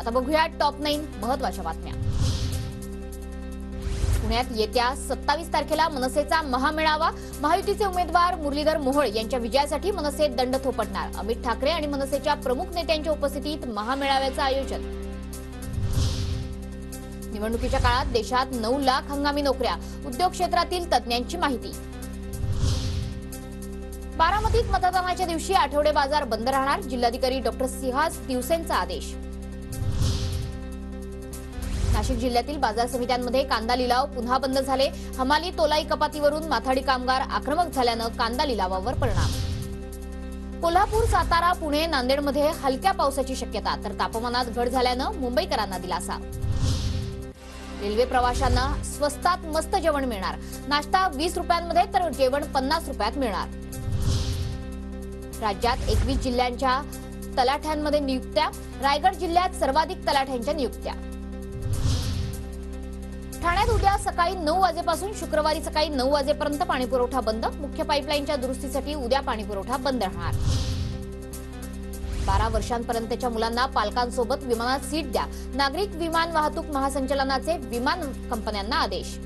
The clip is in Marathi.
आता बघूया टॉप 9 महत्त्वाच्या बातम्या। पुण्यात येत्या 27 तारखेला मनसेचा महामेळावा। महायुतीचे उमेदवार मुरलीधर मोहोळ यांच्या विजयासाठी मनसे दंड थोपटणार। अमित ठाकरे आणि मनसेच्या प्रमुख नेत्यांच्या उपस्थितीत महामेळाव्याचं आयोजन। निवडणुकीच्या काळात देशात 9 लाख हंगामी नोकऱ्या, उद्योग क्षेत्रातील तज्ज्ञांची माहिती। बारामतीत मतदानाच्या दिवशी आठवडे बाजार बंद राहणार। जिल्हाधिकारी डॉक्टर सिंहास दिवसेंचा आदेश। नाशिक जिल्ह्यातील बाजार समित्यांमध्ये कांदा लिलाव पुन्हा बंद झाले। हमाली तोलाई कपातीवरून माथाडी कामगार आक्रमक झाल्यानं कांदा लिलावावर परिणाम। कोल्हापूर, सातारा, पुणे, नांदेडमध्ये हलक्या पावसाची शक्यता, तर तापमानात घट झाल्यानं मुंबईकरांना दिलासा। रेल्वे प्रवाशांना स्वस्तात मस्त जेवण मिळणार। नाश्ता 20 रुपयांमध्ये तर जेवण 50 रुपयात मिळणार। राज्यात 21 जिल्ह्यांच्या तलाठ्यांमध्ये नियुक्त्या। रायगड जिल्ह्यात सर्वाधिक तलाठ्यांच्या नियुक्त्या। ठाण्यात उद्या सकाळी 9 वाजेपासून शुक्रवारी सकाळी 9 वाजेपर्यंत पाणीपुरवठा बंद। मुख्य पाईपलाईनच्या दुरुस्तीसाठी उद्या पाणीपुरवठा बंद राहणार। 12 वर्षांपर्यंतच्या मुलांना पालकांसोबत विमानात सीट द्या। नागरिक विमान वाहतूक महासंचालनाचे विमान कंपन्यांना आदेश।